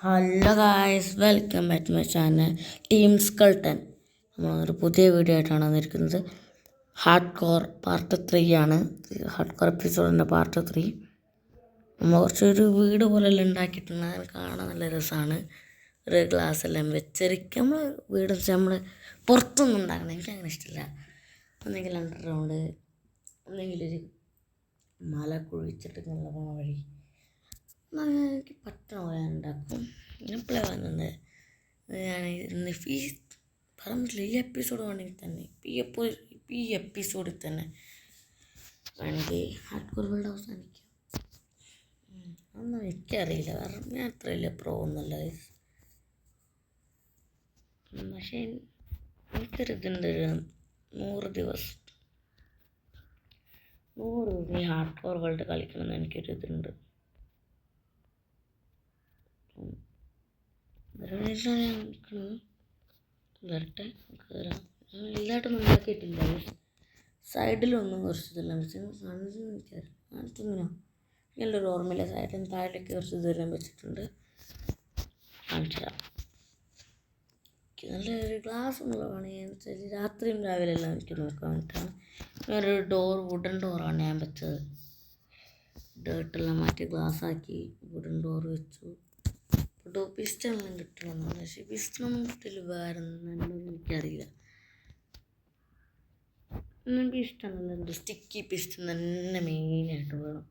Hello guys, welcome back to my channel team സ്കൾട്ടൻ. നമ്മളൊരു പുതിയ വീഡിയോ ആയിട്ടാണ് വന്നിരിക്കുന്നത്. ഹാർഡ് കോർ പാർട്ട് 3 ആണ്. ഹാർഡ് കോർ എപ്പിസോഡിൻ്റെ പാർട്ട് 3. നമ്മൾ കുറച്ചൊരു വീട് പോലെല്ലാം ഉണ്ടാക്കിയിട്ടുണ്ട്. അത് കാണാൻ നല്ല രസമാണ്. ഒരു ഗ്ലാസ് എല്ലാം വെച്ചിരിക്കും. നമ്മൾ വീട് വെച്ചാൽ നമ്മൾ പുറത്തൊന്നും ഉണ്ടാക്കണം. എനിക്കങ്ങനെ ഇഷ്ടമില്ല. ഒന്നെങ്കിൽ അണ്ടർഗ്രൗണ്ട്, ഒന്നെങ്കിലൊരു മല കുഴിച്ചിട്ട് നല്ല പോണ വഴി. എനിക്ക് പറ്റണ പോലെ ഉണ്ടാക്കും. എപ്പോഴേ വന്നത് ഞാൻ ഇന്ന് പറയാൻ പറ്റില്ല. ഈ എപ്പിസോഡ് വേണമെങ്കിൽ തന്നെ ഈ എപ്പിസോഡിൽ തന്നെ വേണമെങ്കിൽ ഹാർഡ് കോർ വേൾഡ് അവസാനിക്കും. അതൊന്നും എനിക്കറിയില്ല, കാരണം ഞാൻ അത്ര വലിയ പ്രോ ഒന്നുമല്ല. പക്ഷേ എനിക്കൊരിതുണ്ട്, 100 ദിവസം ഈ ഹാർഡ് കോർ വേൾഡ് കളിക്കണമെന്ന് എനിക്കൊരിതുണ്ട്. വരട്ടെ, കയറാം. വലുതായിട്ടൊന്നും ഉണ്ടാക്കിയിട്ടില്ല. സൈഡിലൊന്നും കുറച്ചിതെല്ലാം വെച്ച് കാണിച്ചൊന്നിനോ നല്ലൊരു ഓർമ്മയില്ല. സൈഡിൽ താഴേക്ക് കുറച്ച് ദൂരം വെച്ചിട്ടുണ്ട്. കാണിച്ചുതരാം. നല്ലൊരു ഗ്ലാസ് എന്നുള്ളതാണ്. വെച്ചാൽ രാത്രിയും രാവിലെ എല്ലാം എനിക്ക് നോക്കാൻ വേണ്ടിയിട്ടാണ്. ഞാനൊരു വുഡൻ ഡോറാണ് ഞാൻ വെച്ചത്. ഡേർട്ടെല്ലാം മാറ്റി ഗ്ലാസ്സാക്കി വുഡൻ ഡോർ വെച്ചു. പിസ്റ്റണെല്ലാം കിട്ടണമെന്നുണ്ട്. പക്ഷേ പിസ്റ്റണൊന്നും കിട്ടില്ല. വേറെ നല്ലൊന്നും എനിക്കറിയില്ല. എനിക്ക് ഇഷ്ടമല്ല. സ്റ്റിക്കി പിസ്റ്റൺ തന്നെ മെയിനായിട്ട് വേണം.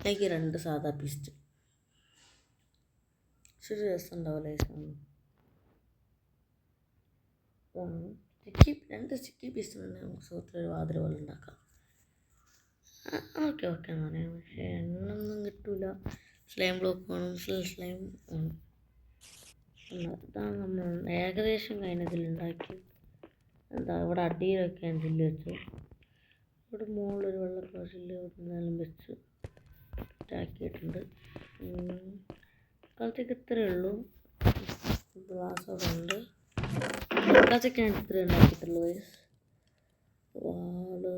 എനിക്ക് 2 സാധാ പിസ്റ്റൺ പക്ഷെ ഒരു രസം ഉണ്ടാവില്ല. സ്റ്റിക്കി പിസ്റ്റൺ തന്നെ നമുക്ക് സുഹൃത്തിലൊരു വാതിൽ പോലെ ഉണ്ടാക്കാം. ഓക്കെ എന്ന് പറയാം. പക്ഷേ എണ്ണൊന്നും കിട്ടില്ല. സ്ലൈം ബ്ലോക്ക് വേണം, സ്ലൈം വേണം. ഇതാണ് നമ്മൾ ഏകദേശം കഴിഞ്ഞതിലുണ്ടാക്കി. ഇവിടെ അടിയിലൊക്കെ ഞാൻ ചില്ല് വെച്ചു. ഇവിടെ മുകളിലൊരു വെള്ള ചില്ല് നിന്നാലും വെച്ച് ഇതാക്കിയിട്ടുണ്ട്. കാലത്തേക്ക് ഇത്രയേ ഉള്ളൂ. ഗ്ലാസ് അവിടെ ഉണ്ട്. കാലത്തേക്ക് ഞാൻ ഇത്രയേ ഉണ്ടാക്കിയിട്ടുള്ളൂ. വാള്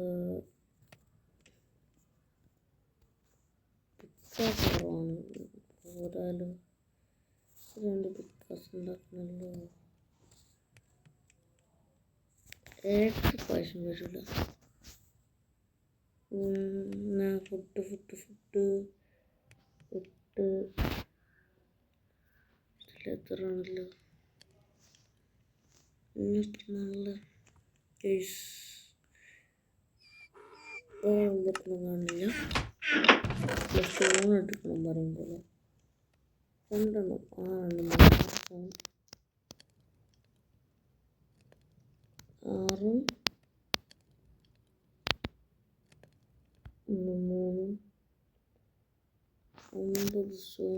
കുറവാണ്. പോരാലും 2 പിക്കാസ് ഉണ്ടാക്കണല്ലോ. പ്രാവശ്യം വരില്ല. ഫുഡ് എത്രയാണല്ലോ. നല്ല കാണില്ല. ഫോൺ എടുക്കണം പറയുമ്പോൾ 2 6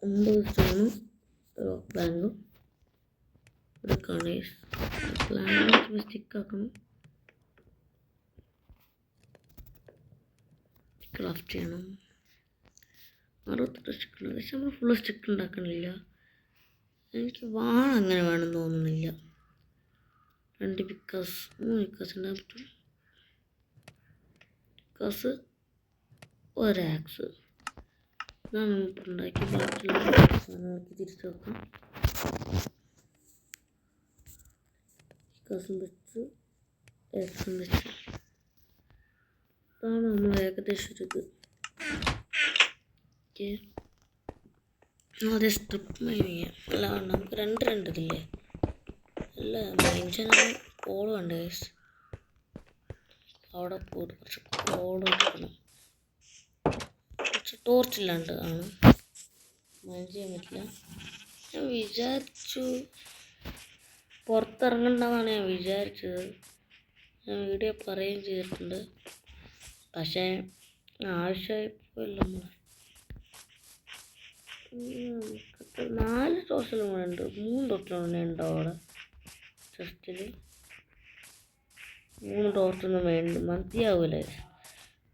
9 സ്റ്റോണും റോക്ക് ബാങ്കും എടുക്കുകയാണ്. പ്ലാൻ സ്റ്റിക്കാക്കണം. ക്രാഫ്റ്റ് ചെയ്യണം. 68 സ്റ്റിക്കുണ്ട്. പക്ഷെ നമ്മൾ ഫുള്ള് സ്റ്റിക്ക് ഉണ്ടാക്കണില്ല. എനിക്ക് അങ്ങനെ വേണമെന്ന് തോന്നുന്നില്ല. 2 പിക്കാസ് 3 പിക്കാസ് ഉണ്ടാകാൻ പറ്റും. പിക്കാസ് ഒരാക്സ് ഇതാണ് ഇപ്പോൾ ഉണ്ടാക്കി. ബാക്കിയുള്ള സാധനങ്ങളൊക്കെ തിരിച്ചു വെക്കാം. പിക്കാസും വെച്ച് ആക്സും വെച്ച് ഇതാണ് നമ്മൾ ഏകദേശം ഒരു ഓക്കെ. ആദ്യം സ്ട്രിപ്പ് മൈൻ ചെയ്യാം. അല്ല, നമുക്ക് 2 ഇതില്ലേ. അല്ല, മൈൻ ചെയ്യാൻ കോള് വേണ്ട. അവിടെ പോയിട്ട് കുറച്ച് കോള് എടുക്കണം. കുറച്ച് ടോർച്ചില്ലാണ്ട് ആണ് മൈൻ ചെയ്യാൻ പറ്റില്ല. ഞാൻ വിചാരിച്ചു പുറത്തിറങ്ങണ്ടെന്നാണ് ഞാൻ വിചാരിച്ചത്. ഞാൻ വീഡിയോ പറയുകയും ചെയ്തിട്ടുണ്ട്. പക്ഷേ ആവശ്യമായിപ്പോയല്ലോ. നമ്മൾ 4 ടോർച്ചിലും കൂടെ ഉണ്ട്. 3 ടോർച്ചിലും കൂടെ ഉണ്ടാവും അവിടെ ചെസ്റ്റിൽ. 3 ടോർച്ചൊന്നും വേണ്ട, മതിയാവൂലേ.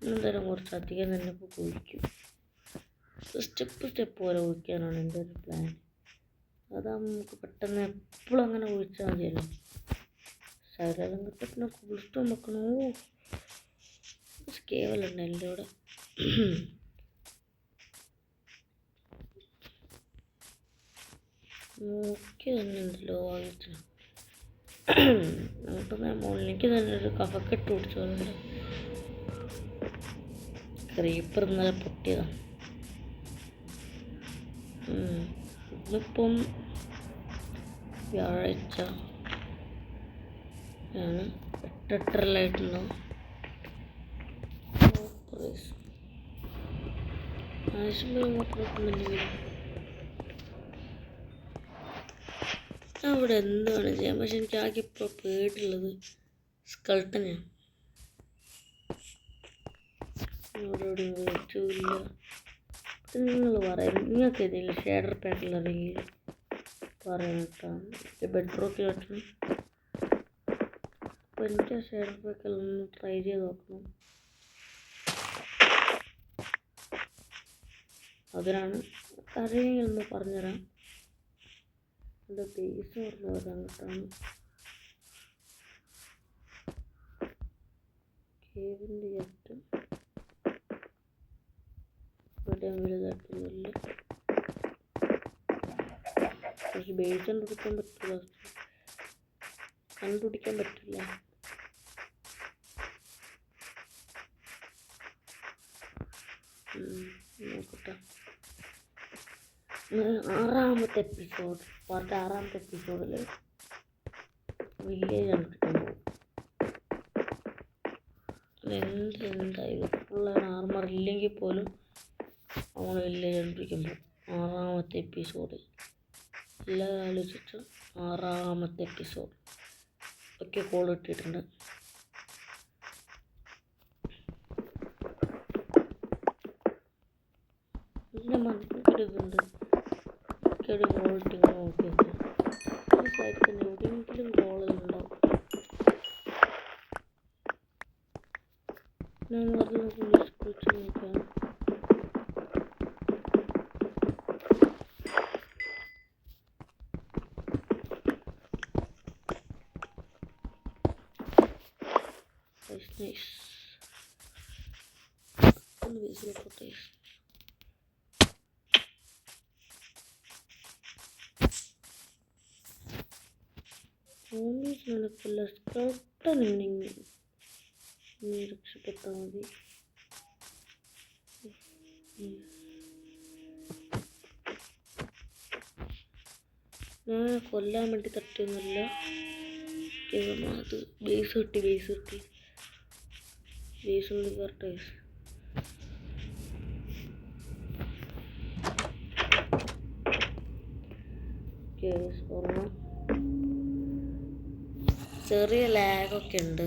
എന്തായാലും കുറച്ചധികം തന്നെ ഇപ്പോൾ കുഴിക്കും. സ്റ്റെപ്പ് പോലെ കുഴിക്കാനാണ് എൻ്റെ ഒരു പ്ലാൻ. അതാകുമ്പോൾ നമുക്ക് പെട്ടെന്ന് എപ്പോഴും അങ്ങനെ കുഴിച്ചാൽ മതിയല്ലോ. സൈഡെല്ലാം കിട്ടുന്ന കുളിഷ്ടം വെക്കണോ. സ്കേവലുണ്ട് എൻ്റെ ഇവിടെ. നോക്കി തന്നെ ഉണ്ടല്ലോ വാങ്ങിച്ചു. നമുക്ക് മുകളിലേക്ക് തന്നെ ഒരു കഫക്കെട്ട് പിടിച്ചോളുണ്ട്. ക്രീപ്പർ ഇന്നലെ പൊട്ടിയതാണ്. ഇന്നിപ്പം വ്യാഴാഴ്ച ആണ്. 8:30 അവിടെ എന്താണ് ചെയ്യാൻ. പക്ഷെ എനിക്ക് ആകെ ഇപ്പോൾ പേടിയുള്ളത് സ്കൾട്ടനെയാണ്. അവിടെ വെച്ചില്ല. നിങ്ങൾ പറയും, നിങ്ങൾക്ക് ഏതെങ്കിലും ഷേഡർ പാക്കിൽ അറിയില്ല പറയാനായിട്ടാണ് ബെഡ്റോക്കിൽ വെക്കണം. അപ്പോൾ എനിക്ക് ഷേഡർ പാക്കിൽ ഒന്ന് ട്രൈ ചെയ്ത് നോക്കണം. അതിനാണ് അറിയെങ്കിൽ ഒന്ന് പറഞ്ഞുതരാം. എൻ്റെ ബേസ് പറഞ്ഞത് അങ്ങോട്ടാണ്. കേവിൻ്റെ ചുറ്റും ഇവിടെ വലുതായിട്ടൊന്നുമില്ല. പക്ഷെ ബേസ് കണ്ടുപിടിക്കാൻ പറ്റില്ല. നോക്കട്ടെ. 6ാമത്തെ എപ്പിസോഡ്, പാർട്ട് 6ാമത്തെ എപ്പിസോഡിൽ വില്ലേജ് കണ്ടിട്ട് പോകും. എന്തായാലും ഫുള്ളാണ് ആർമർ ഇല്ലെങ്കിൽ പോലും നമ്മൾ വില്ലേജ് കണ്ടിരിക്കുമ്പോൾ 6ാമത്തെ എപ്പിസോഡ് എല്ലാവരും ആലോചിച്ചിട്ട് 6ാമത്തെ എപ്പിസോഡ് ഒക്കെ കോൾ ഇട്ടിട്ടുണ്ട്. പിന്നെ മനസ്സിലുണ്ട് ഒരു ഗോൾട്ടിങ് നോക്കി ഈ സൈഡിൽ തന്നെ എവിടെയെങ്കിലും ഗോളുകളുണ്ടാവും. ഞാൻ പറഞ്ഞു കുറിച്ച് നോക്കാം. നൈസ് ഒന്ന് വീസിലോട്ടെ. നടക്കില്ല. സ്കൾട്ടനുണ്ടെങ്കിൽ നീ രക്ഷപ്പെട്ടാൽ മതി. ഞാൻ കൊല്ലാൻ വേണ്ടി തട്ടിയൊന്നുമില്ല. അത് ബേസ് കിട്ടി ബേസിനുള്ളിൽ കറക്റ്റ് ചെറിയ ലാഗൊക്കെ ഉണ്ട്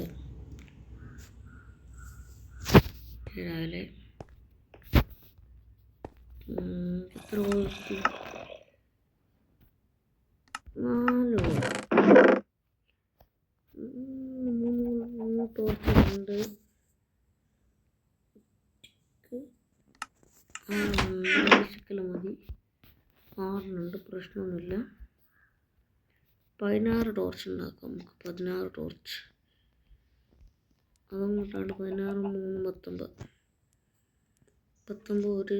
രാവിലെ. എത്ര കൊടുത്തു? 4 ടോർച്ചുണ്ട്. മതി. 6 പ്രശ്നമൊന്നുമില്ല. 16 ടോർച്ച് ഉണ്ടാക്കാം നമുക്ക്. 16 ടോർച്ച് അതങ്ങോട്ടാണ്. 16 3 19 ഒരു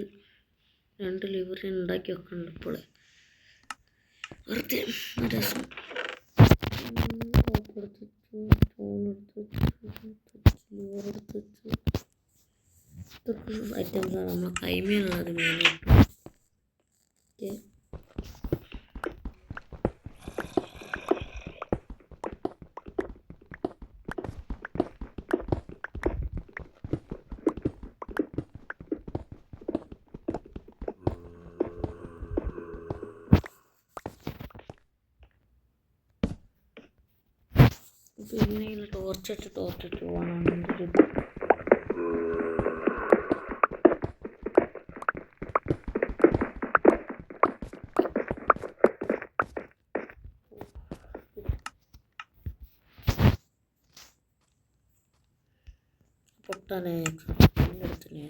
2 ലിവർ ഉണ്ടാക്കി വെക്കുന്നുണ്ട് ഇപ്പോൾ. വെറുതെ രസം. ഐറ്റംസാണ് നമ്മളെ കൈമേലുള്ളത് മെയിനായിട്ടും. ഓക്കെ, പിന്നെ ഇങ്ങനെ ടോർച്ചിട്ട് പോകണം. പൊട്ടാനെ എടുത്തില്ലേ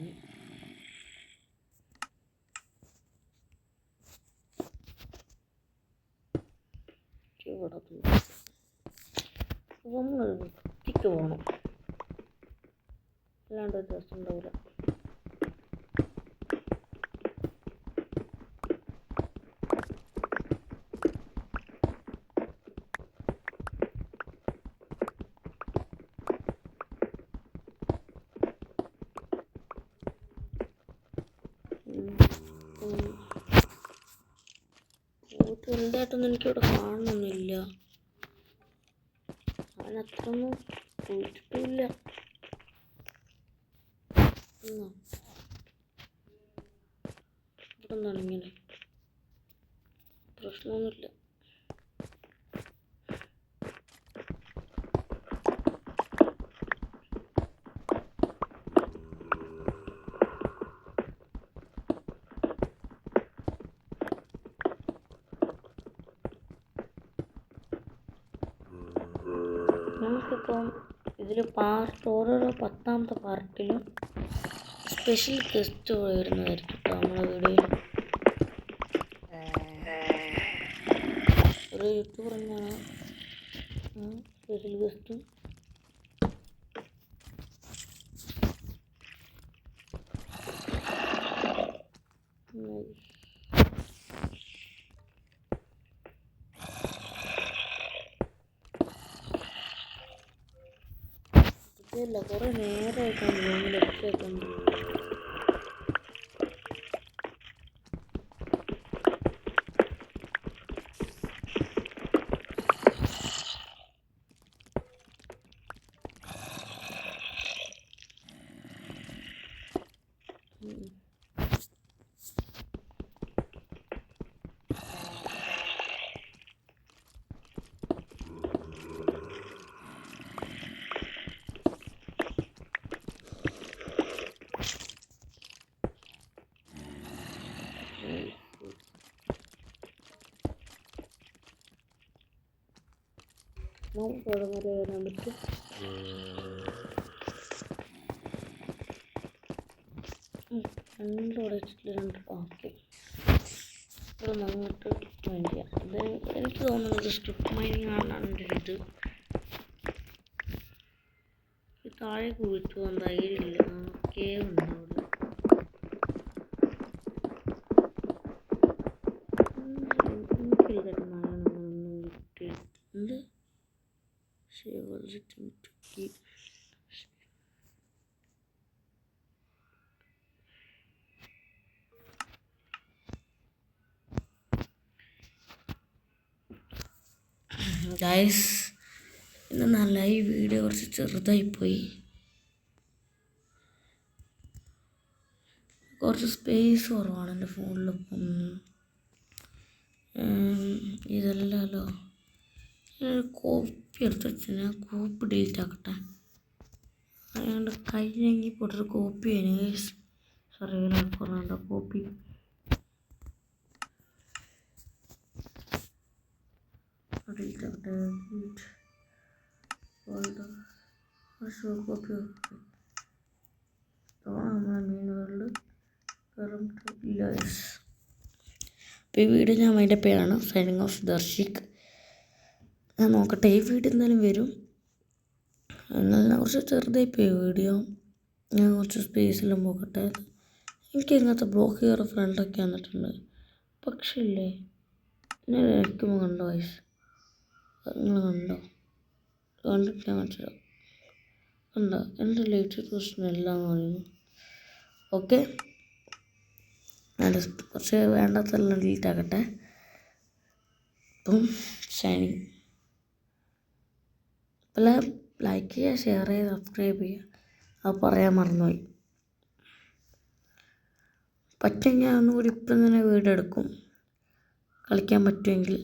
ഇവിടെ നമ്മൾ വൃത്തിക്ക് പോകണം, അല്ലാണ്ട് ഒരു രസം ഉണ്ടാവില്ല. വലുതായിട്ടൊന്നും എനിക്കിവിടെ കാണണമെന്നില്ല. അവനത്രയൊന്നും കുഴിച്ചിട്ടില്ല. ഇവിടെ നിന്നാണ് ഇങ്ങനെ, പ്രശ്നമൊന്നുമില്ല. നമുക്കിപ്പം ഇതിൽ ഓരോരോ 10ാമത്തെ പാർട്ടിലും സ്പെഷ്യൽ ഗസ്റ്റ് വരുന്നതായിരിക്കും കേട്ടോ നമ്മളെ വീഡിയോയിൽ. ഒരു യൂട്യൂബർ തന്നെയാണ് സ്പെഷ്യൽ ഗസ്റ്റ്. ഇല്ല, കുറേ നേരമായിട്ടാണ് റൂമിലൊക്കെ എത്തുന്നത്. നമുക്ക് അവിടെ വരെ വരാൻ പറ്റും. രണ്ടോടെ വെച്ചിട്ട് ഓക്കെ. ഇവിടെ അങ്ങോട്ട് മൈൻഡ് ചെയ്യാം. ഇത് എനിക്ക് തോന്നുന്നത് സ്ട്രിപ്പ് മൈനിങ് ആണെന്നാണ് എൻ്റെ ഇത്. താഴെ കുഴിച്ചു പോകാൻ ധൈര്യമില്ല. കേവ് ഉണ്ട് അവിടെ. എന്ത് ഗൈസ്, ഇന്ന് നല്ല ഈ വീഡിയോ കുറച്ച് ചെറുതായിപ്പോയി. കുറച്ച് സ്പേസ് കുറവാണ് എൻ്റെ ഫോണിലിപ്പം. ഇതല്ലല്ലോ, കോപ്പി എടുത്ത് വെച്ച് ഞാൻ കോപ്പി ഡിലീറ്റ് ആക്കട്ടെ. അതുകൊണ്ട് കഴിഞ്ഞെങ്കിൽ പോട്ടൊരു കോപ്പി ചെയ്യുന്നു ഗൈസ്. സോറി, പറഞ്ഞോ കോപ്പി. ഡിലീറ്റ് ആക്കട്ടെ. കോപ്പി നമ്മളെ മീനുകളിൽ കയറില്ല ഗൈസ്. അപ്പോൾ ഈ വീഡിയോ ഞാൻ അതിൻ്റെ പേരാണ് സൈനിങ് ഓഫ് ദർശിക്. ഞാൻ നോക്കട്ടെ, ഈ വീഡിയോ എന്തായാലും വരും. എന്നാലും കുറച്ച് ചെറുതായിപ്പോയി വീഡിയോ. ഞാൻ കുറച്ച് സ്പേസിലും പോകട്ടെ. എനിക്ക് ഇങ്ങനത്തെ ബ്ലോക്ക് ചെയ്ത ഫ്രണ്ടൊക്കെ വന്നിട്ടുണ്ട്. പക്ഷേ ഇല്ലേ, എന്നെ വയ്ക്കുമ്പോൾ കണ്ടോ വയസ്സ്? നിങ്ങൾ കണ്ടിട്ട് ഞാൻ മനസ്സിലാവും. കണ്ടോ, എൻ്റെ ലൈറ്റ് പ്രശ്നമെല്ലാം പറയുന്നു. ഓക്കെ, ഞാൻ കുറച്ച് വേണ്ടാത്തെല്ലാം ഡിലീറ്റ് ആക്കട്ടെ. ഇപ്പം ഷൈനിങ് അല്ല, ലൈക്ക് ചെയ്യുക, ഷെയർ ചെയ്യുക, സബ്സ്ക്രൈബ് ചെയ്യുക. അത് പറയാൻ മറന്നുപോയി. പറ്റുമെങ്കിൽ ഒന്നുകൂടി ഇപ്പം തന്നെ വീഡിയോ എടുക്കും, കളിക്കാൻ പറ്റുമെങ്കിൽ.